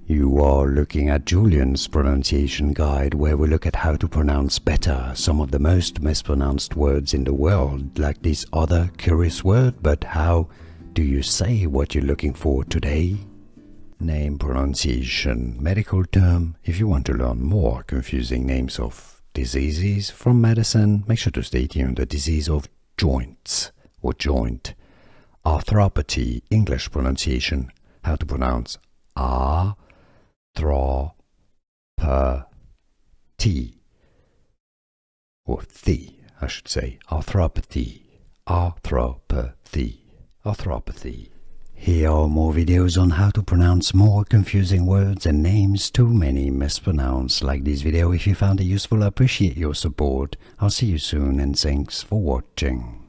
You are looking at Julian's pronunciation guide, where we look at how to pronounce better some of the most mispronounced words in the world, like this other curious word. But how do you say what you're looking for today? Name pronunciation, medical term. If you want to learn more confusing names of diseases from medicine, make sure to stay tuned. The disease of joints or joint. Arthropathy, English pronunciation. How to pronounce arthropathy or the, I should say. Arthropathy, arthropathy. Here are more videos on how to pronounce more confusing words and names too many mispronounced. Like this video if you found it useful. I appreciate your support. I'll see you soon and thanks for watching.